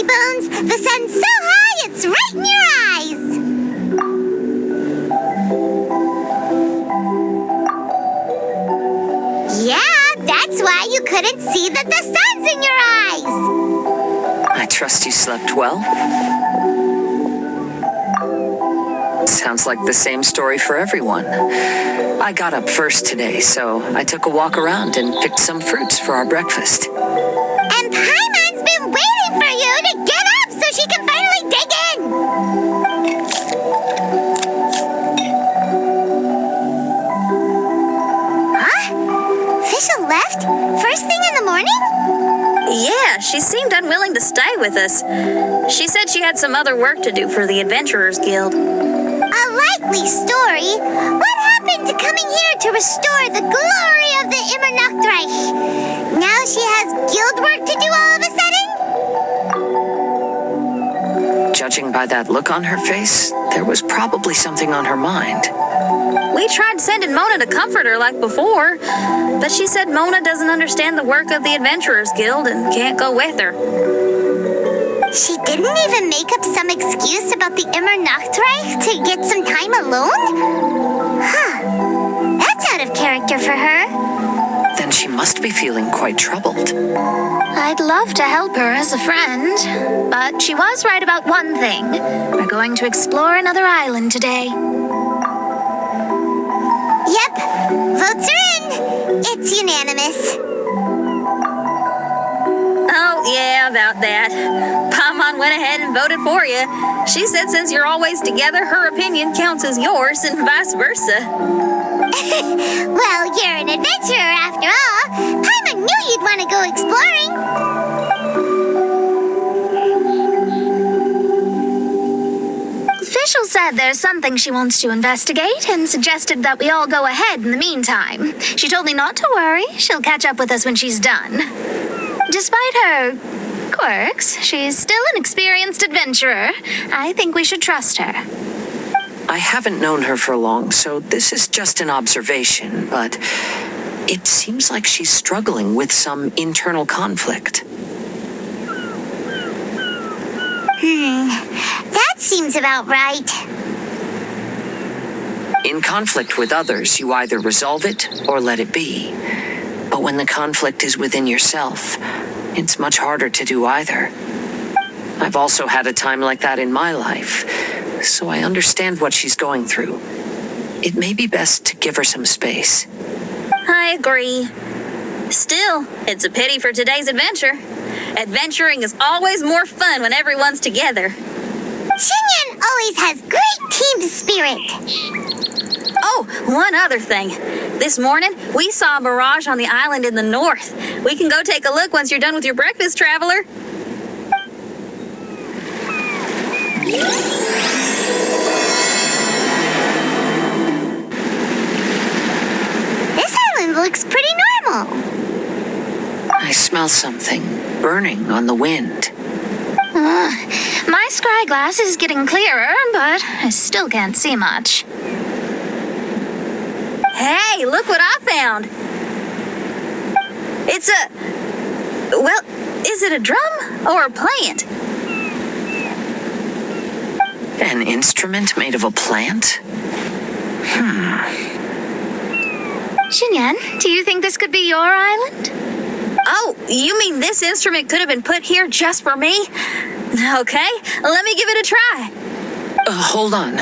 Bones. The sun's so high, it's right in your eyes. Yeah, that's why you couldn't see that the sun's in your eyes. I trust you slept well. Sounds like the same story for everyone. I got up first today, so I took a walk around and picked some fruits for our breakfast. And Paimon's been waiting for you to get up so she can finally dig in. Huh? Fischl left? First thing in the morning? Yeah, she seemed unwilling to stay with us. She said she had some other work to do for the Adventurers Guild. A likely story. What happened to coming here to restore the glory of the Immernachtreich? Now she has guild work to do all of a sudden? Judging by that look on her face, there was probably something on her mind. We tried sending Mona to comfort her like before, but she said Mona doesn't understand the work of the Adventurers Guild and can't go with her. She didn't even make up some excuse about the Immernachtreich to get some time alone? Huh. That's out of character for her. Then she must be feeling quite troubled. I'd love to help her as a friend, but she was right about one thing. We're going to explore another island today. Yep. Votes are in. It's unanimous. Oh, yeah, about that. Paimon went ahead and voted for you. She said since you're always together, her opinion counts as yours and vice versa. Well, you're an adventurer after all. Paimon knew you'd want to go exploring. Fischl said there's something she wants to investigate and suggested that we all go ahead in the meantime. She told me not to worry. She'll catch up with us when she's done. Despite her quirks, she's still an experienced adventurer. I think we should trust her. I haven't known her for long, so this is just an observation, but it seems like she's struggling with some internal conflict. That seems about right. In conflict with others, you either resolve it or let it be. But when the conflict is within yourself, it's much harder to do either. I've also had a time like that in my life, so I understand what she's going through. It may be best to give her some space. I agree. Still, it's a pity for today's adventure. Adventuring is always more fun when everyone's together. Xinyan always has great team spirit. Oh, one other thing. This morning, we saw a mirage on the island in the north. We can go take a look once you're done with your breakfast, traveler. This island looks pretty normal. I smell something burning on the wind. My scry glass is getting clearer, but I still can't see much. Hey, look what I found. It's a... Well, is it a drum or a plant? An instrument made of a plant? Xinyan, do you think this could be your island? Oh, you mean this instrument could have been put here just for me? Okay, let me give it a try. Hold on.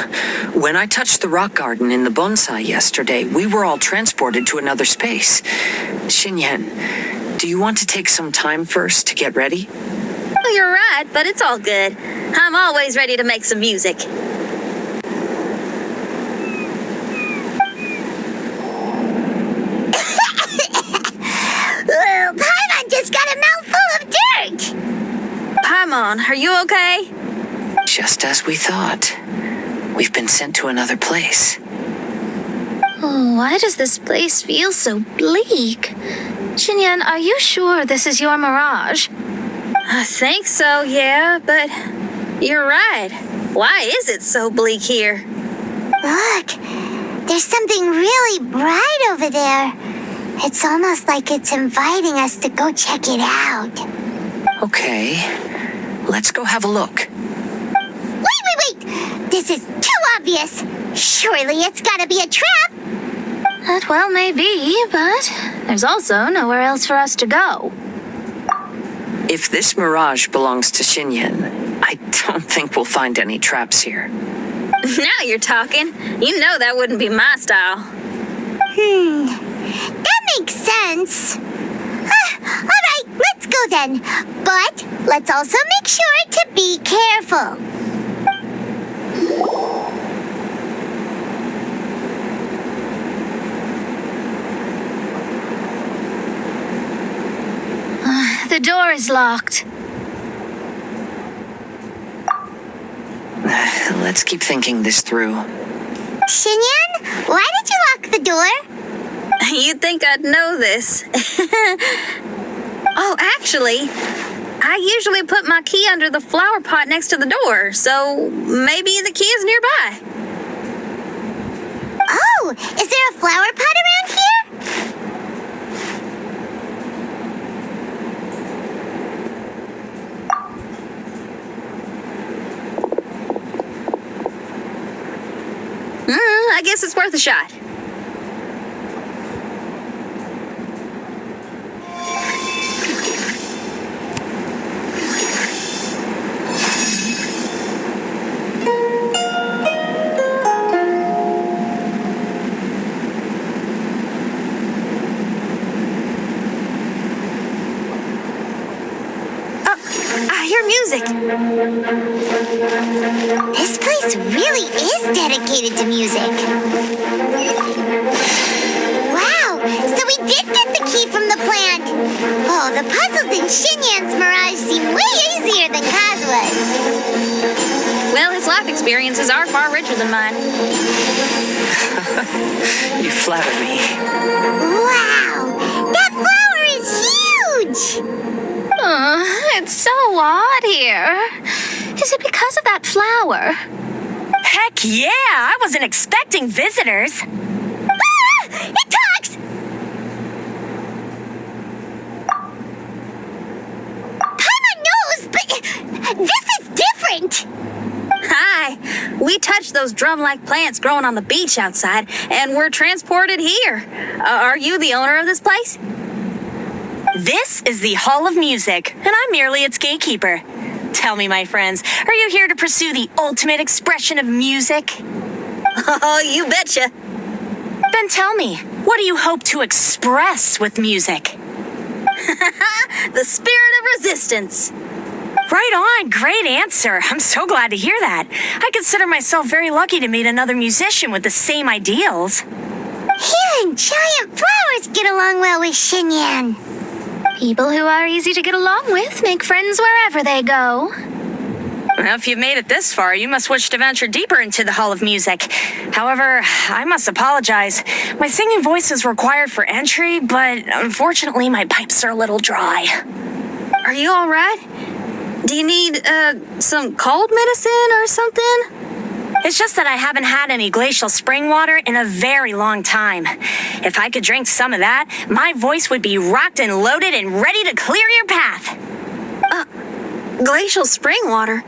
When I touched the rock garden in the bonsai yesterday, we were all transported to another space. Xinyan, do you want to take some time first to get ready? Well, you're right, but it's all good. I'm always ready to make some music. Paimon just got a mouthful of dirt. Paimon, are you okay? Just as we thought. We've been sent to another place. Oh, why does this place feel so bleak? Xinyan, are you sure this is your mirage? I think so, yeah, but you're right. Why is it so bleak here? Look, there's something really bright over there. It's almost like it's inviting us to go check it out. Okay. Let's go have a look. Wait! This is too obvious. Surely it's gotta be a trap. That well may be, but there's also nowhere else for us to go. If this mirage belongs to Xinyan, I don't think we'll find any traps here. Now you're talking. You know that wouldn't be my style. That makes sense. Alright, let's go then. But let's also make sure to be careful. The door is locked. Let's keep thinking this through. Xinyan, why did you lock the door? You'd think I'd know this. Oh, actually, I usually put my key under the flower pot next to the door, so maybe the key is nearby. Oh, is there a flower pot around here? I guess it's worth a shot. I hear music. This place really is dedicated to music. Wow, so we did get the key from the plant. Oh, the puzzles in Xinyan's Mirage seem way easier than Kazua's. Well, his life experiences are far richer than mine. You flatter me. Wow, that flower is huge! It's so odd here. Is it because of that flower? Heck yeah! I wasn't expecting visitors. Ah! It talks! Paimon knows, but this is different! Hi! We touched those drum-like plants growing on the beach outside, and we're transported here. Are you the owner of this place? This is the Hall of Music, and I'm merely its gatekeeper. Tell me, my friends, are you here to pursue the ultimate expression of music? Oh, you betcha. Then tell me, what do you hope to express with music? The spirit of resistance. Right on, great answer. I'm so glad to hear that. I consider myself very lucky to meet another musician with the same ideals. Here and giant flowers get along well with Xinyan. People who are easy to get along with make friends wherever they go. Well, if you've made it this far, you must wish to venture deeper into the Hall of Music. However, I must apologize. My singing voice is required for entry, but unfortunately my pipes are a little dry. Are you all right? Do you need, some cold medicine or something? It's just that I haven't had any glacial spring water in a very long time. If I could drink some of that, my voice would be rocked and loaded and ready to clear your path. Glacial spring water?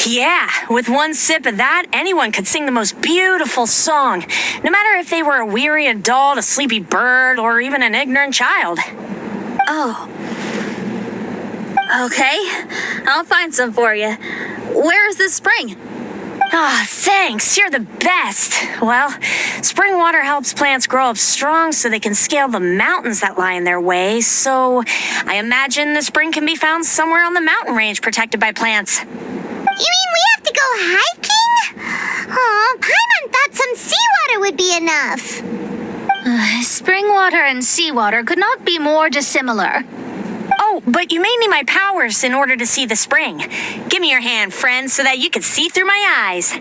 Yeah, with one sip of that, anyone could sing the most beautiful song, no matter if they were a weary adult, a sleepy bird, or even an ignorant child. Oh. Okay, I'll find some for you. Where is this spring? Ah, thanks. You're the best. Well, spring water helps plants grow up strong so they can scale the mountains that lie in their way. So I imagine the spring can be found somewhere on the mountain range protected by plants. You mean we have to go hiking? Aw, Paimon thought some seawater would be enough. Spring water and seawater could not be more dissimilar. Oh, but you may need my powers in order to see the spring. Give me your hand, friend, so that you can see through my eyes.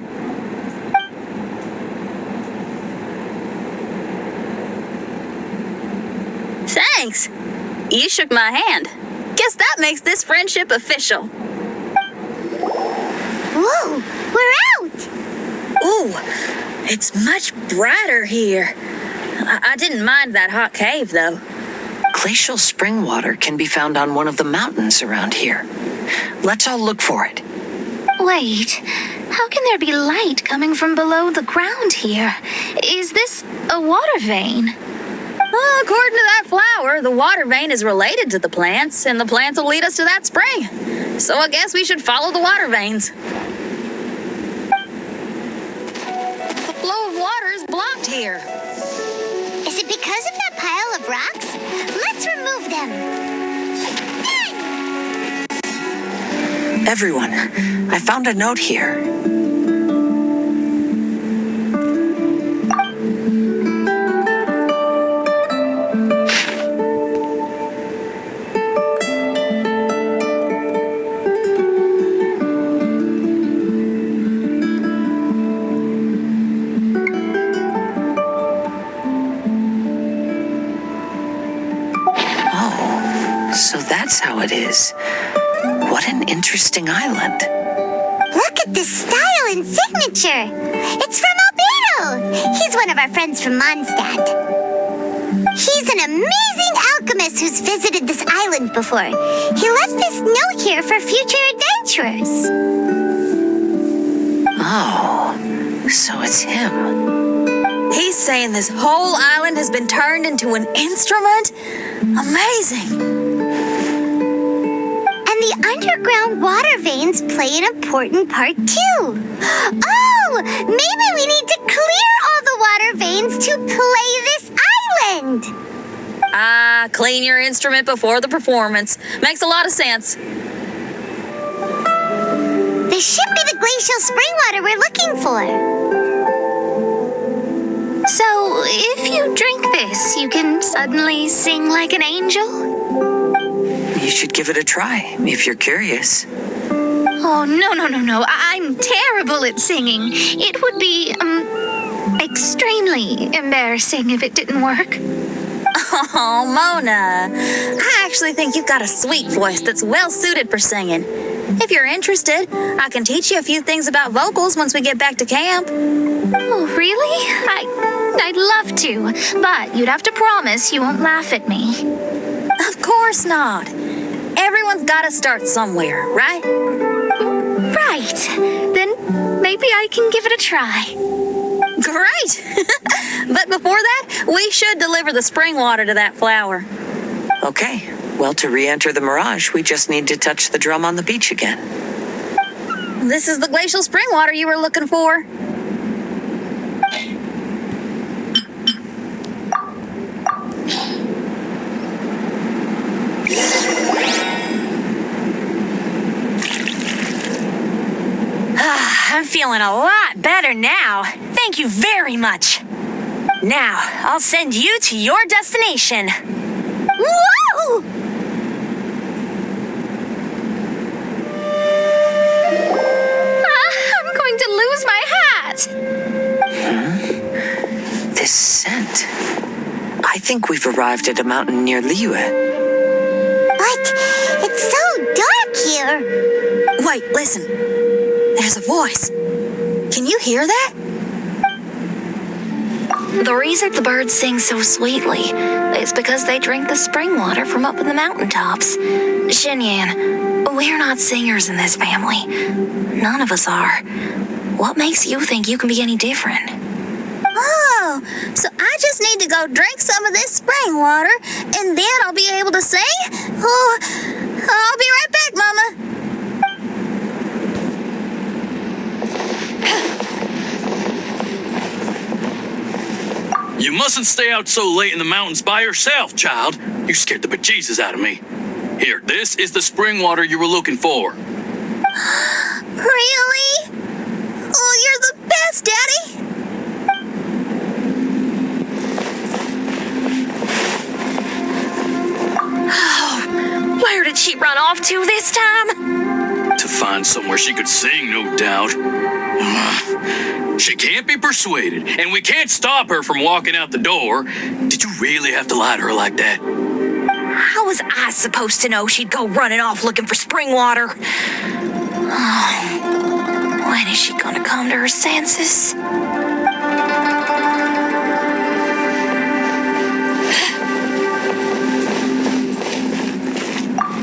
Thanks. You shook my hand. Guess that makes this friendship official. Whoa, we're out! Ooh, it's much brighter here. I didn't mind that hot cave, though. Glacial spring water can be found on one of the mountains around here. Let's all look for it. Wait, how can there be light coming from below the ground here? Is this a water vein? Well, according to that flower, the water vein is related to the plants, and the plants will lead us to that spring. So I guess we should follow the water veins. The flow of water is blocked here. Is it because of that pile of rocks? Let's remove them. Everyone, I found a note here. So that's how it is. What an interesting island. Look at this style and signature. It's from Obyssey. He's one of our friends from Mondstadt. He's an amazing alchemist who's visited this island before. He left this note here for future adventurers. Oh, so it's him. He's saying this whole island has been turned into an instrument? Amazing. The underground water veins play an important part too. Oh, maybe we need to clear all the water veins to play this island. Clean your instrument before the performance. Makes a lot of sense. This should be the glacial spring water we're looking for. So, if you drink this, you can suddenly sing like an angel? You should give it a try, if you're curious. Oh, no. I'm terrible at singing. It would be, extremely embarrassing if it didn't work. Oh, Mona. I actually think you've got a sweet voice that's well suited for singing. If you're interested, I can teach you a few things about vocals once we get back to camp. Oh, really? I'd love to, but you'd have to promise you won't laugh at me. Of course not. Everyone's got to start somewhere, right? Right. Then maybe I can give it a try. Great! But before that, we should deliver the spring water to that flower. Okay. Well, to re-enter the mirage, we just need to touch the drum on the beach again. This is the glacial spring water you were looking for. I'm feeling a lot better now. Thank you very much. Now, I'll send you to your destination. Whoa! I'm going to lose my hat. This scent. I think we've arrived at a mountain near Liyue. But it's so dark here. Wait, listen. There's a voice. Can you hear that? The reason the birds sing so sweetly is because they drink the spring water from up in the mountaintops. Xinyan, we're not singers in this family. None of us are. What makes you think you can be any different? Oh, so I just need to go drink some of this spring water, and then I'll be able to sing? Oh, I'll be right back, Mama. You mustn't stay out so late in the mountains by yourself, child. You scared the bejesus out of me. Here, this is the spring water you were looking for. Really? Oh, you're the best, Daddy. Oh, where did she run off to this time? To find somewhere she could sing, no doubt. She can't be persuaded, and we can't stop her from walking out the door. Did you really have to lie to her like that? How was I supposed to know she'd go running off looking for spring water? Oh, when is she gonna come to her senses?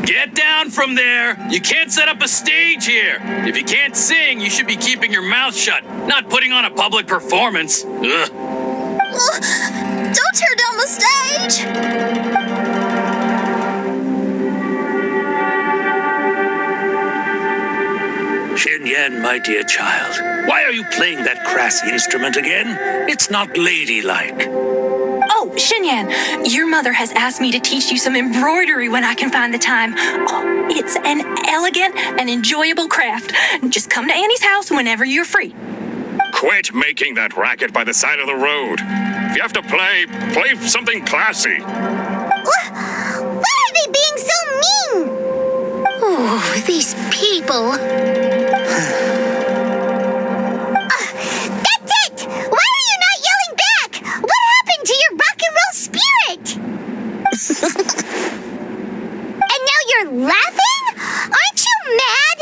Get down! down from there. You can't set up a stage here. If you can't sing, you should be keeping your mouth shut, not putting on a public performance. Ugh. Don't tear down the stage! Shen, my dear child, why are you playing that crass instrument again? It's not ladylike. Oh, Shinyan, your mother has asked me to teach you some embroidery when I can find the time. Oh, it's an elegant and enjoyable craft. Just come to Annie's house whenever you're free. Quit making that racket by the side of the road. If you have to play something classy. Why are they being so mean? Ooh, these people. That's it! Why are you not yelling back? What happened to your rock and roll spirit? And now you're laughing? Aren't you mad?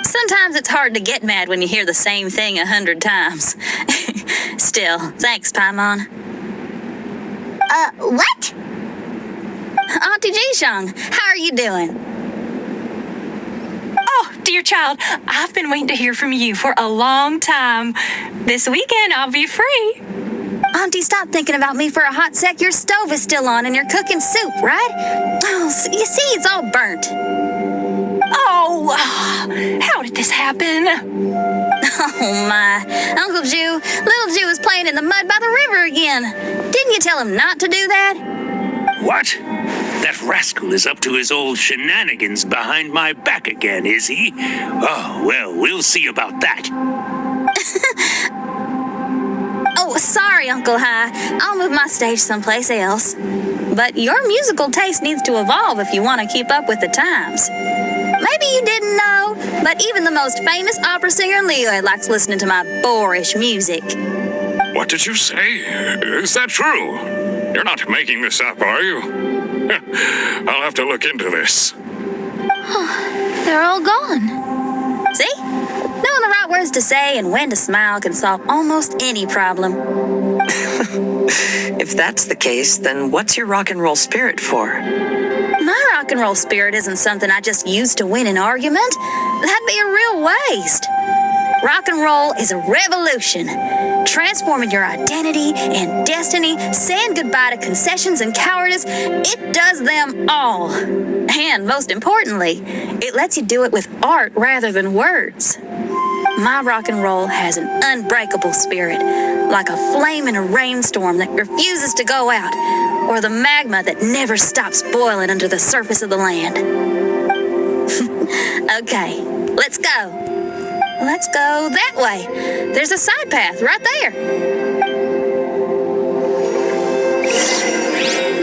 Sometimes it's hard to get mad when you hear the same thing 100 times. Still, thanks, Paimon. What? Auntie Jishang, how are you doing? Oh, dear child, I've been waiting to hear from you for a long time. This weekend, I'll be free. Auntie, stop thinking about me for a hot sec. Your stove is still on and you're cooking soup, right? Oh, you see, it's all burnt. Oh, how did this happen? Oh, my. Uncle Jew, little Jew is playing in the mud by the river again. Didn't you tell him not to do that? What? That rascal is up to his old shenanigans behind my back again, is he? Oh, well, we'll see about that. Oh, sorry, Uncle High. I'll move my stage someplace else. But your musical taste needs to evolve if you want to keep up with the times. Maybe you didn't know, but even the most famous opera singer Leo likes listening to my boorish music. What did you say? Is that true? You're not making this up, are you? I'll have to look into this. They're all gone. See? Knowing the right words to say and when to smile can solve almost any problem. If that's the case, then what's your rock and roll spirit for? My rock and roll spirit isn't something I just use to win an argument. That'd be a real waste. Rock and roll is a revolution. Transforming your identity and destiny, saying goodbye to concessions and cowardice, it does them all. And most importantly, it lets you do it with art rather than words. My rock and roll has an unbreakable spirit, like a flame in a rainstorm that refuses to go out, or the magma that never stops boiling under the surface of the land. Okay, let's go. Let's go that way. There's a side path right there.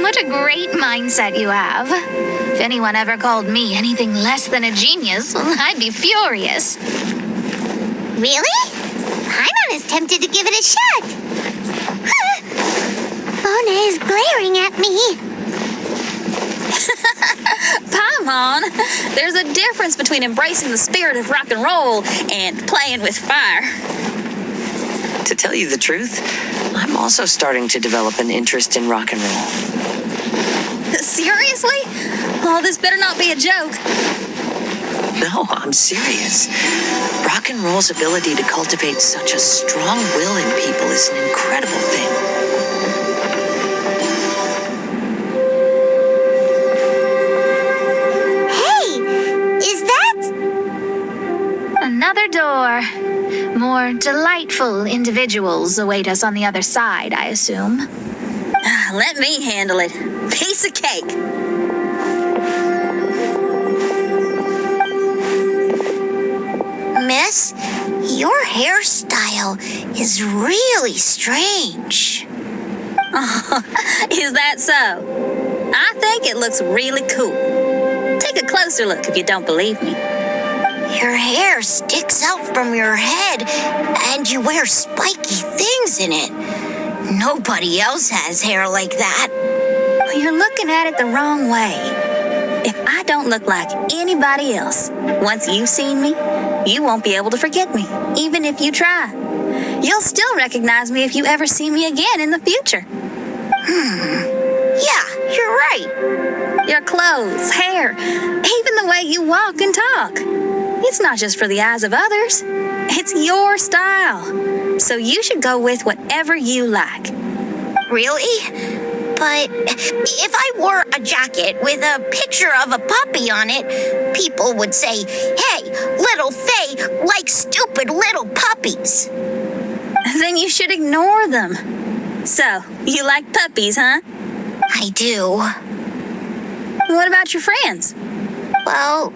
What a great mindset you have. If anyone ever called me anything less than a genius, well, I'd be furious. Really? Paimon is tempted to give it a shot. Mona is glaring at me. Paimon, there's a difference between embracing the spirit of rock and roll and playing with fire. To tell you the truth, I'm also starting to develop an interest in rock and roll. Seriously? Oh, this better not be a joke. No, I'm serious. Rock and roll's ability to cultivate such a strong will in people is an incredible thing. Another door. More delightful individuals await us on the other side, I assume. Let me handle it. Piece of cake. Miss, your hairstyle is really strange. Is that so? I think it looks really cool. Take a closer look if you don't believe me. Your hair sticks out from your head, and you wear spiky things in it. Nobody else has hair like that. Well, you're looking at it the wrong way. If I don't look like anybody else, once you've seen me, you won't be able to forget me, even if you try. You'll still recognize me if you ever see me again in the future. Yeah, you're right. Your clothes, hair, even the way you walk and talk. It's not just for the eyes of others. It's your style. So you should go with whatever you like. Really? But if I wore a jacket with a picture of a puppy on it, people would say, "Hey, little Faye likes stupid little puppies." Then you should ignore them. So, you like puppies, huh? I do. What about your friends? Well,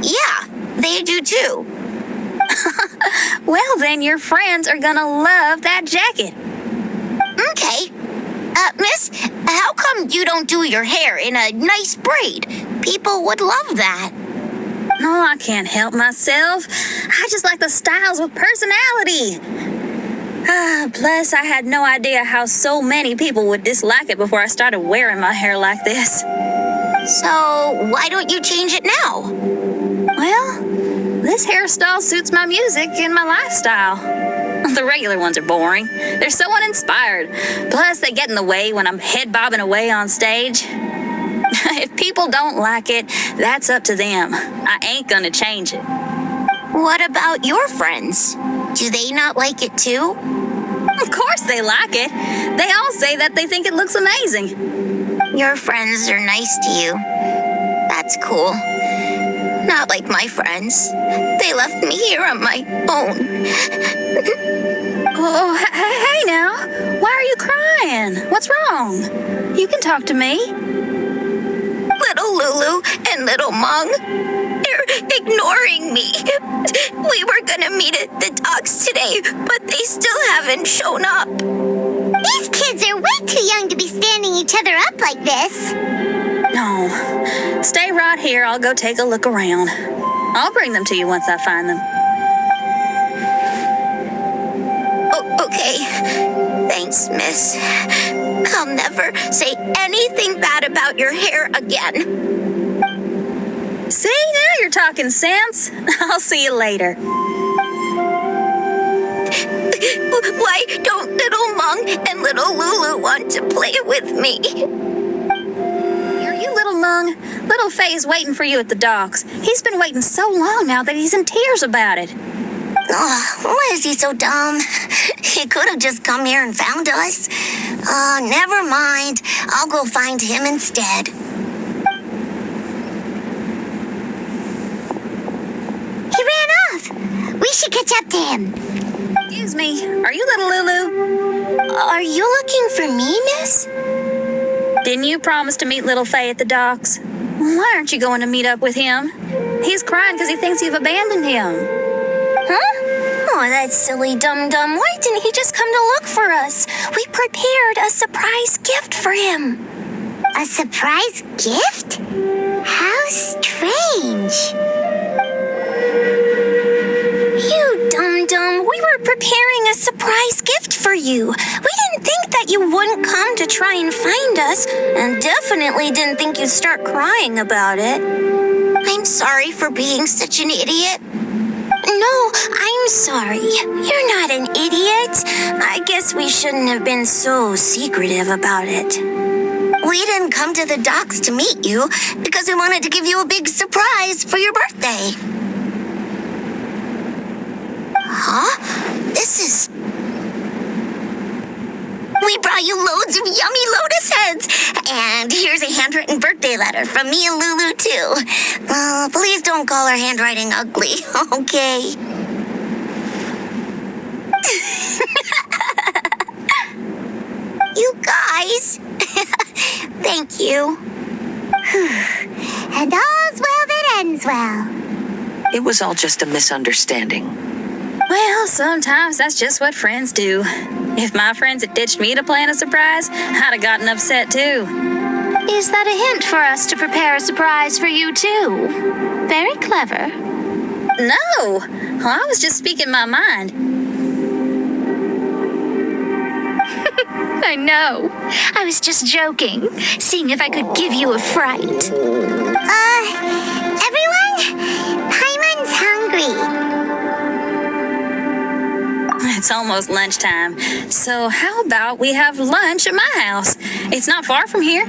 yeah, they do too. Well, then your friends are gonna love that jacket. Okay. Miss, how come you don't do your hair in a nice braid? People would love that. No, I can't help myself. I just like the styles with personality. Plus, I had no idea how so many people would dislike it before I started wearing my hair like this. So, why don't you change it now? Well, this hairstyle suits my music and my lifestyle. The regular ones are boring. They're so uninspired. Plus, they get in the way when I'm head bobbing away on stage. If people don't like it, that's up to them. I ain't gonna change it. What about your friends? Do they not like it too? Of course they like it. They all say that they think it looks amazing. Your friends are nice to you. That's cool. Not like my friends. They left me here on my own. Oh, hey now. Why are you crying? What's wrong? You can talk to me. Little Lulu and little Mung, they're ignoring me. We were gonna meet at the docks today, but they still haven't shown up. These kids are way too young to be standing each other up like this. No. Stay right here. I'll go take a look around. I'll bring them to you once I find them. Oh, okay. Thanks, miss. I'll never say anything bad about your hair again. See, now you're talking sense. I'll see you later. Why don't little Mung and little Lulu want to play with me? Are you little Mung? Little Faye's waiting for you at the docks. He's been waiting so long now that he's in tears about it. Oh, why is he so dumb? He could have just come here and found us. Never mind. I'll go find him instead. He ran off. We should catch up to him. Excuse me, are you little Lulu? Are you looking for me, miss? Didn't you promise to meet little Faye at the docks? Why aren't you going to meet up with him? He's crying because he thinks you've abandoned him. Huh? Oh, that silly dum-dum. Why didn't he just come to look for us? We prepared a surprise gift for him. A surprise gift? How strange. You dum-dum, we were preparing a surprise gift for you. We didn't think that you wouldn't come to try and find us, and definitely didn't think you'd start crying about it. I'm sorry for being such an idiot. No, I'm sorry. You're not an idiot. I guess we shouldn't have been so secretive about it. We didn't come to the docks to meet you because we wanted to give you a big surprise for your birthday. Huh? This is... We brought you loads of yummy lotus heads. And here's a handwritten birthday letter from me and Lulu, too. Please don't call her handwriting ugly, okay? You guys. Thank you. And all's well that ends well. It was all just a misunderstanding. Well, sometimes that's just what friends do. If my friends had ditched me to plan a surprise, I'd have gotten upset too. Is that a hint for us to prepare a surprise for you too? Very clever. No, well, I was just speaking my mind. I know. I was just joking, seeing if I could give you a fright. Everyone? Paimon's hungry. It's almost lunchtime, so how about we have lunch at my house? It's not far from here.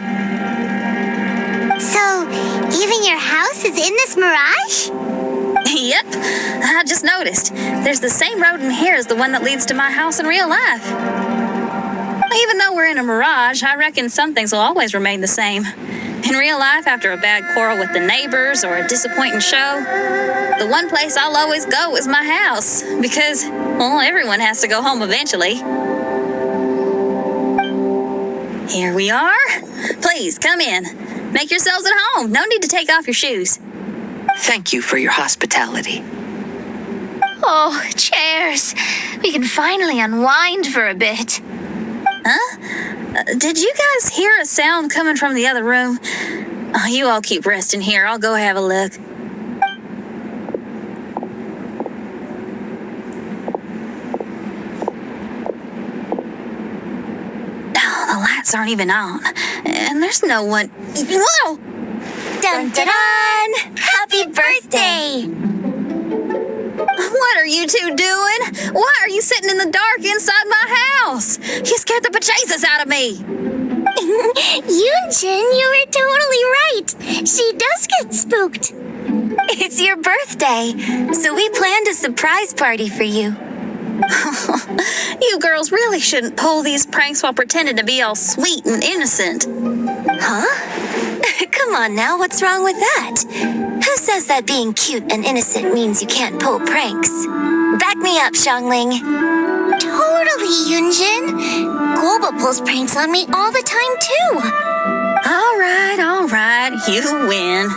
So, even your house is in this mirage? Yep, I just noticed. There's the same road in here as the one that leads to my house in real life. Even though we're in a mirage, I reckon some things will always remain the same. In real life, after a bad quarrel with the neighbors or a disappointing show, the one place I'll always go is my house. Because, well, everyone has to go home eventually. Here we are. Please, come in. Make yourselves at home. No need to take off your shoes. Thank you for your hospitality. Oh, chairs. We can finally unwind for a bit. Huh? Did you guys hear a sound coming from the other room? Oh, you all keep resting here. I'll go have a look. Oh, the lights aren't even on. And there's no one. Whoa! Dun dun dun! Happy birthday! What are you two doing? Why are you sitting in the dark inside my house? You scared the bejesus out of me. Yunjin, you were totally right. She does get spooked. It's your birthday, so we planned a surprise party for you. You girls really shouldn't pull these pranks while pretending to be all sweet and innocent. Huh? Come on now, what's wrong with that? Who says that being cute and innocent means you can't pull pranks? Back me up, Xiangling. Totally, Yunjin. Guoba pulls pranks on me all the time, too. All right, you win.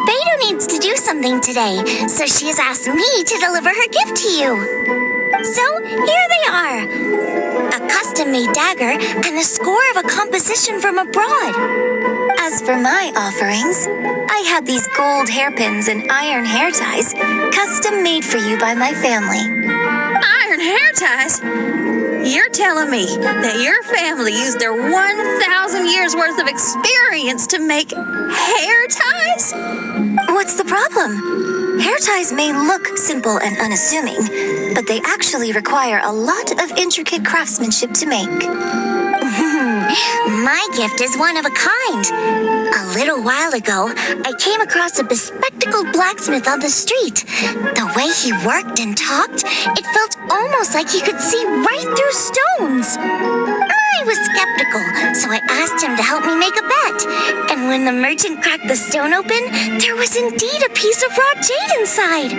Beidou needs to do something today, so she has asked me to deliver her gift to you. So, here they are. A custom-made dagger and the score of a composition from abroad. As for my offerings, I had these gold hairpins and iron hair ties custom-made for you by my family. Iron hair ties? You're telling me that your family used their 1,000 years worth of experience to make hair ties? What's the problem? Hair ties may look simple and unassuming, but they actually require a lot of intricate craftsmanship to make. My gift is one of a kind. A little while ago, I came across a bespectacled blacksmith on the street. The way he worked and talked, it felt almost like he could see right through stones. I was skeptical, so I asked him to help me make a bet. And when the merchant cracked the stone open, there was indeed a piece of raw jade inside.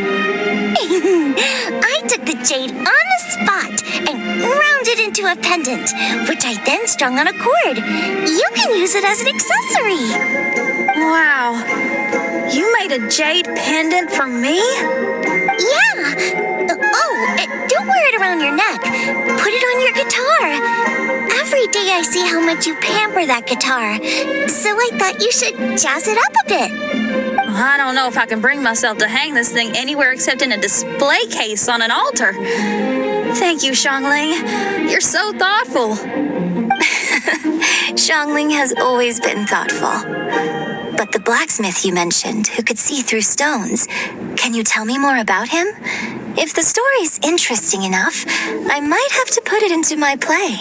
I took the jade on the spot and ground it into a pendant, which I then strung on a cord. You can use it as an accessory. Wow. You made a jade pendant for me? Yeah. Don't wear it around your neck. Put it on your guitar. Every day I see how much you pamper that guitar, so I thought you should jazz it up a bit. I don't know if I can bring myself to hang this thing anywhere except in a display case on an altar. Thank you, Xiangling. You're so thoughtful. Xiangling has always been thoughtful. But the blacksmith you mentioned, who could see through stones, can you tell me more about him? If the story's interesting enough, I might have to put it into my play.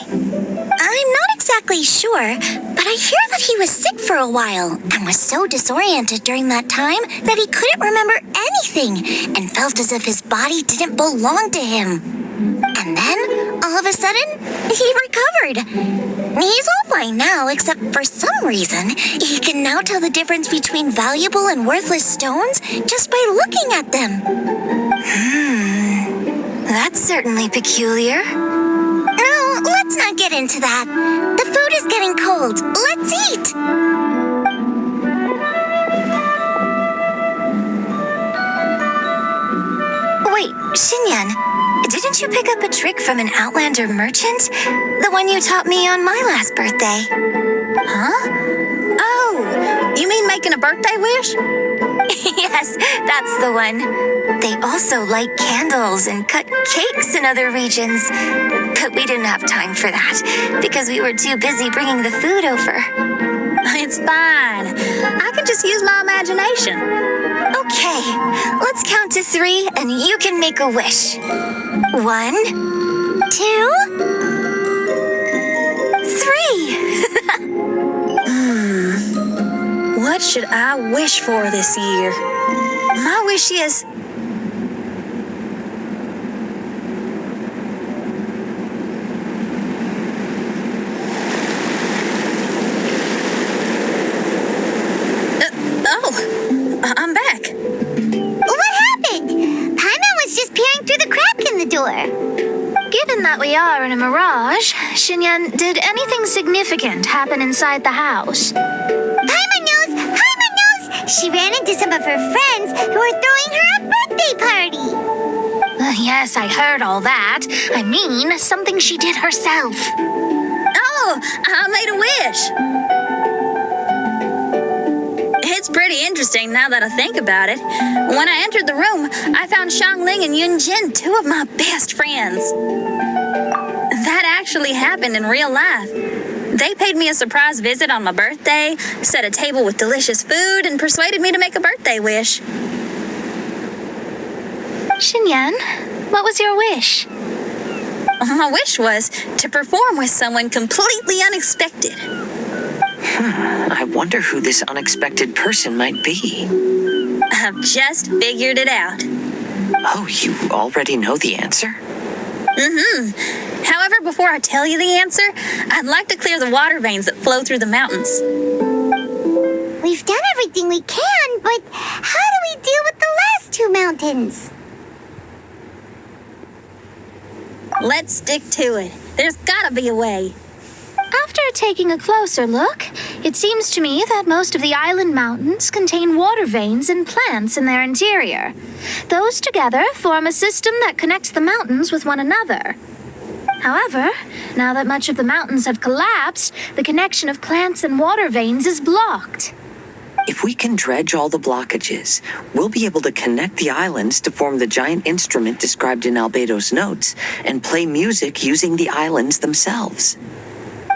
I'm not exactly sure, but I hear that he was sick for a while and was so disoriented during that time that he couldn't remember anything and felt as if his body didn't belong to him. And then, all of a sudden, he recovered. He's all fine now, except for some reason, he can now tell the difference between valuable and worthless stones just by looking at them. That's certainly peculiar. No, let's not get into that. The food is getting cold. Let's eat. Wait, Xinyan, didn't you pick up a trick from an Outlander merchant? The one you taught me on my last birthday. Huh? Oh, you mean making a birthday wish? Yes, that's the one. They also light candles and cut cakes in other regions. But we didn't have time for that because we were too busy bringing the food over. It's fine. I can just use my imagination. Okay, let's count to 3 and you can make a wish. 1, 2, 3. What should I wish for this year? My wish is... I'm back. What happened? Paimon was just peering through the crack in the door. Given that we are in a mirage, Xinyan, did anything significant happen inside the house? Paimon knows! Paimon knows! She ran into some of her friends who were throwing her a birthday party. Yes, I heard all that. I mean, something she did herself. Oh, I made a wish. It's pretty interesting now that I think about it. When I entered the room, I found Xiangling and Yunjin, two of my best friends. That actually happened in real life. They paid me a surprise visit on my birthday, set a table with delicious food, and persuaded me to make a birthday wish. Xinyan, what was your wish? My wish was to perform with someone completely unexpected. I wonder who this unexpected person might be. I've just figured it out. Oh, you already know the answer? However, before I tell you the answer, I'd like to clear the water veins that flow through the mountains. We've done everything we can, but how do we deal with the last two mountains? Let's stick to it. There's gotta be a way. After taking a closer look, it seems to me that most of the island mountains contain water veins and plants in their interior. Those together form a system that connects the mountains with one another. However, now that much of the mountains have collapsed, the connection of plants and water veins is blocked. If we can dredge all the blockages, we'll be able to connect the islands to form the giant instrument described in Albedo's notes and play music using the islands themselves.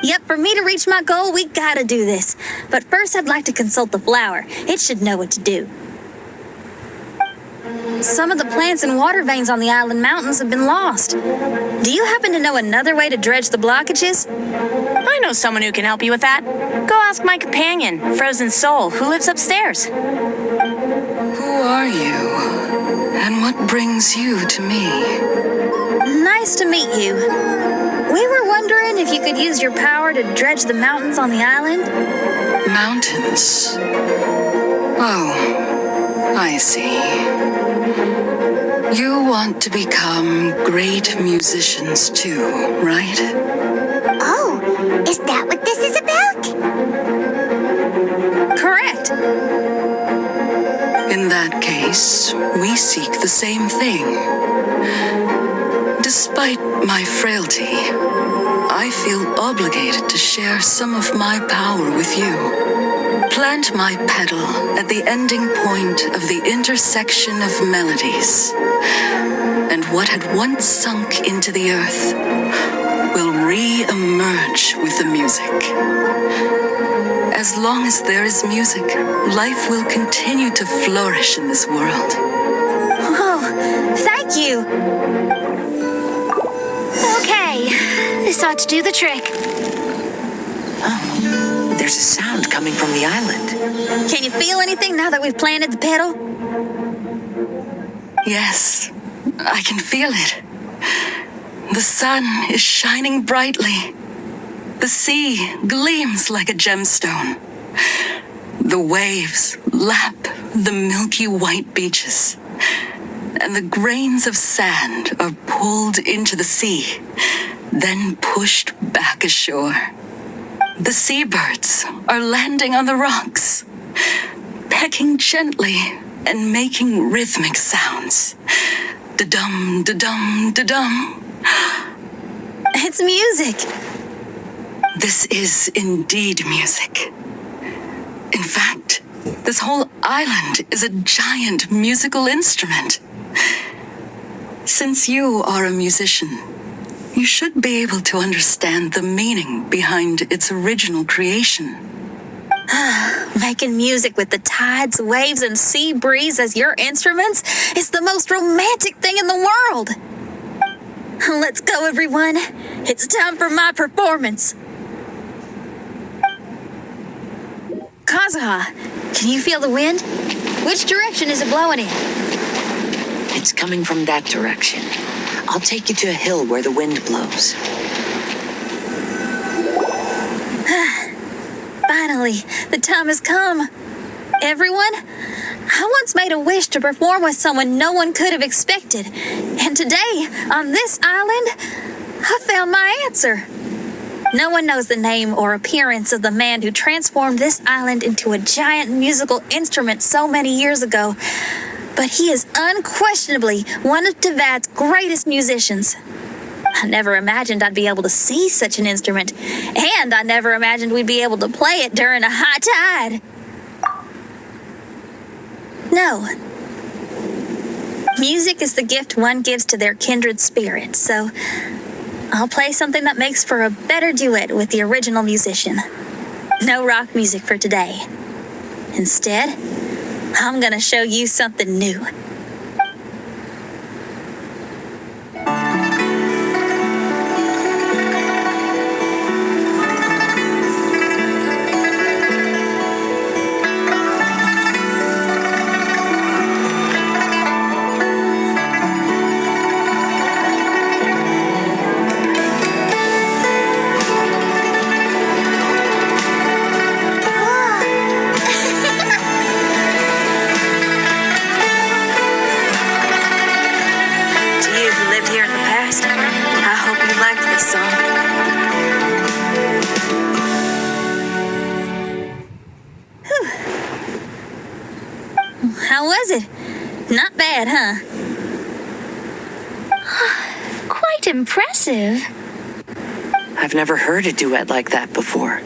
Yep, for me to reach my goal, we gotta do this. But first, I'd like to consult the flower. It should know what to do. Some of the plants and water veins on the island mountains have been lost. Do you happen to know another way to dredge the blockages? I know someone who can help you with that. Go ask my companion, Frozen Soul, who lives upstairs. Who are you? And what brings you to me? Nice to meet you. We were wondering if you could use your power to dredge the mountains on the island. Mountains? Oh, I see. You want to become great musicians too, right? Oh, is that what this is about? Correct. In that case, we seek the same thing. Despite my frailty, I feel obligated to share some of my power with you. Plant my petal at the ending point of the intersection of melodies, and what had once sunk into the earth will re-emerge with the music. As long as there is music, life will continue to flourish in this world. Oh, thank you. Okay, this ought to do the trick. Oh, there's a sound coming from the island. Can you feel anything now that we've planted the petal? Yes, I can feel it. The sun is shining brightly. The sea gleams like a gemstone. The waves lap the milky white beaches, and the grains of sand are pulled into the sea, then pushed back ashore. The seabirds are landing on the rocks, pecking gently and making rhythmic sounds. Da-dum, da-dum, da-dum. It's music. This is indeed music. In fact, this whole island is a giant musical instrument. Since you are a musician, you should be able to understand the meaning behind its original creation. Making music with the tides, waves, and sea breeze as your instruments is the most romantic thing in the world. Let's go, everyone. It's time for my performance. Kazuha, can you feel the wind? Which direction is it blowing in? It's coming from that direction. I'll take you to a hill where the wind blows. Finally, the time has come. Everyone, I once made a wish to perform with someone no one could have expected. And today, on this island, I found my answer. No one knows the name or appearance of the man who transformed this island into a giant musical instrument so many years ago. But he is unquestionably one of Teyvat's greatest musicians. I never imagined I'd be able to see such an instrument, and I never imagined we'd be able to play it during a high tide. No. Music is the gift one gives to their kindred spirit, so I'll play something that makes for a better duet with the original musician. No rock music for today. Instead, I'm gonna show you something new. How was it? Not bad, huh? Quite impressive. I've never heard a duet like that before.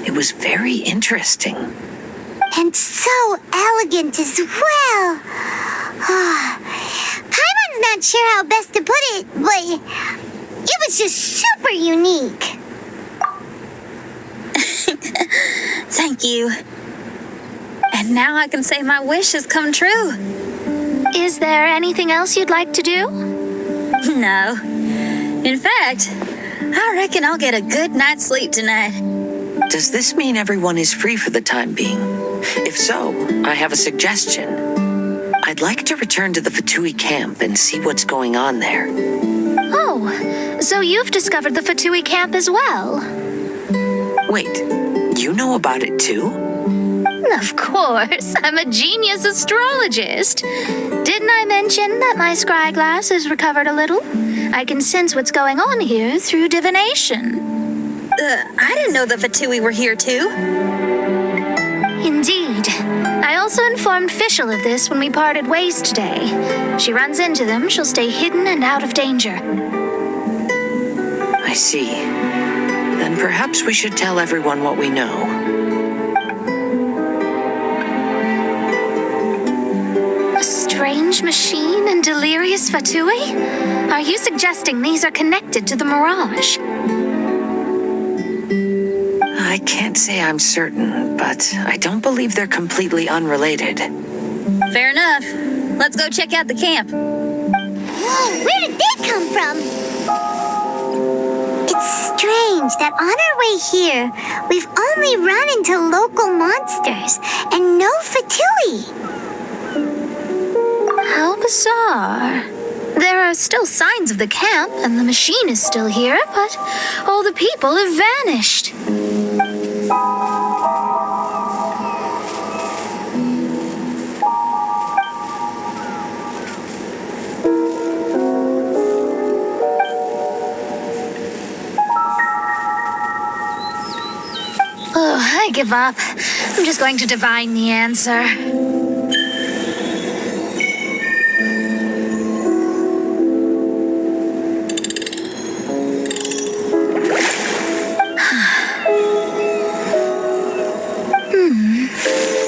It was very interesting. And so elegant as well. Paimon's not sure how best to put it, but it was just super unique. Thank you. And now I can say my wish has come true. Is there anything else you'd like to do? No. In fact, I reckon I'll get a good night's sleep tonight. Does this mean everyone is free for the time being? If so, I have a suggestion. I'd like to return to the Fatui camp and see what's going on there. Oh, so you've discovered the Fatui camp as well? Wait, you know about it too? Of course, I'm a genius astrologist. Didn't I mention that my scry glass has recovered a little? I can sense what's going on here through divination. I didn't know the Fatui were here too. Indeed. I also informed Fischl of this when we parted ways today. If she runs into them, she'll stay hidden and out of danger. I see. Then perhaps we should tell everyone what we know. A strange machine and delirious Fatui? Are you suggesting these are connected to the Mirage? I can't say I'm certain, but I don't believe they're completely unrelated. Fair enough. Let's go check out the camp. Where did they come from? It's strange that on our way here, we've only run into local monsters and no Fatui. How bizarre. There are still signs of the camp, and the machine is still here, but all the people have vanished. Oh, I give up. I'm just going to divine the answer.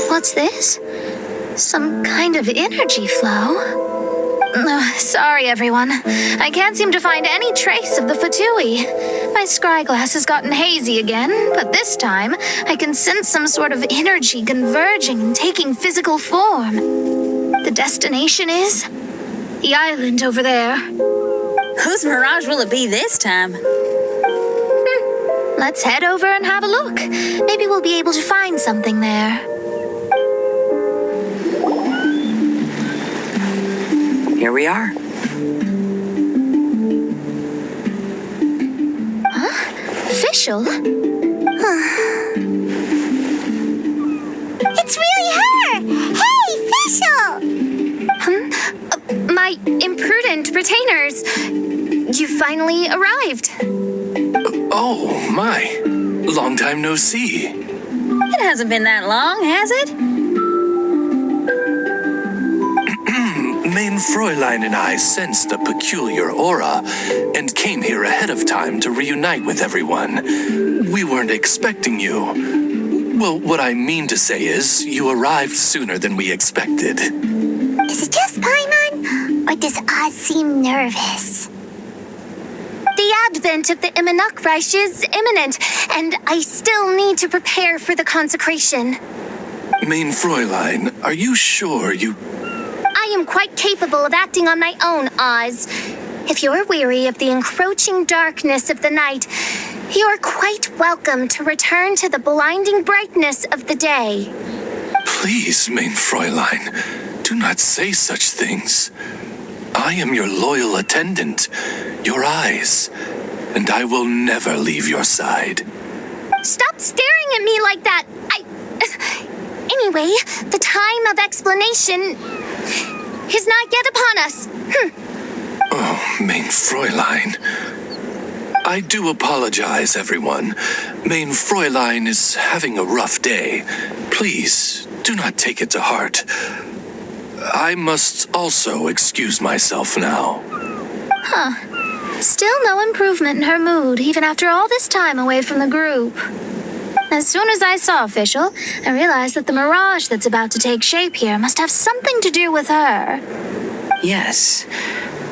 What's this? Some kind of energy flow? Sorry, everyone. I can't seem to find any trace of the Fatui. My scry glass has gotten hazy again, but this time I can sense some sort of energy converging and taking physical form. The destination is the island over there. Whose Mirage will it be this time? Let's head over and have a look. Maybe we'll be able to find something there. Here we are. Official? It's really her! Hey, Fischl! My imprudent retainers. You finally arrived. Oh, my. Long time no see. It hasn't been that long, has it? Main Fräulein and I sensed a peculiar aura and came here ahead of time to reunite with everyone. We weren't expecting you. Well, what I mean to say is, you arrived sooner than we expected. Is it just Paimon? Or does Oz seem nervous? The advent of the Immanukreich is imminent, and I still need to prepare for the consecration. Main Fräulein, are you sure you... I am quite capable of acting on my own, Oz. If you're weary of the encroaching darkness of the night, you're quite welcome to return to the blinding brightness of the day. Please, Main Fräulein, do not say such things. I am your loyal attendant, your eyes, and I will never leave your side. Stop staring at me like that! Anyway, the time of explanation is not yet upon us. Oh, Main Fräulein. I do apologize, everyone. Main Fräulein is having a rough day. Please, do not take it to heart. I must also excuse myself now. Still no improvement in her mood, even after all this time away from the group. As soon as I saw Official, I realized that the mirage that's about to take shape here must have something to do with her. Yes.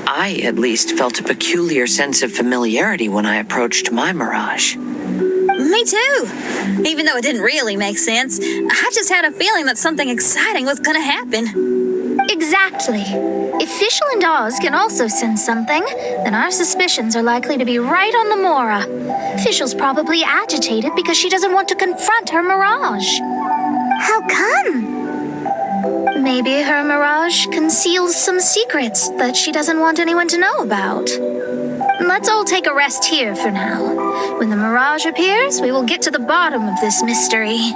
I, at least, felt a peculiar sense of familiarity when I approached my mirage. Me too. Even though it didn't really make sense, I just had a feeling that something exciting was gonna happen. Exactly. If Fischl and Oz can also sense something, then our suspicions are likely to be right on the Mora. Fischl's probably agitated because she doesn't want to confront her mirage. How come? Maybe her mirage conceals some secrets that she doesn't want anyone to know about. Let's all take a rest here for now. When the mirage appears, we will get to the bottom of this mystery.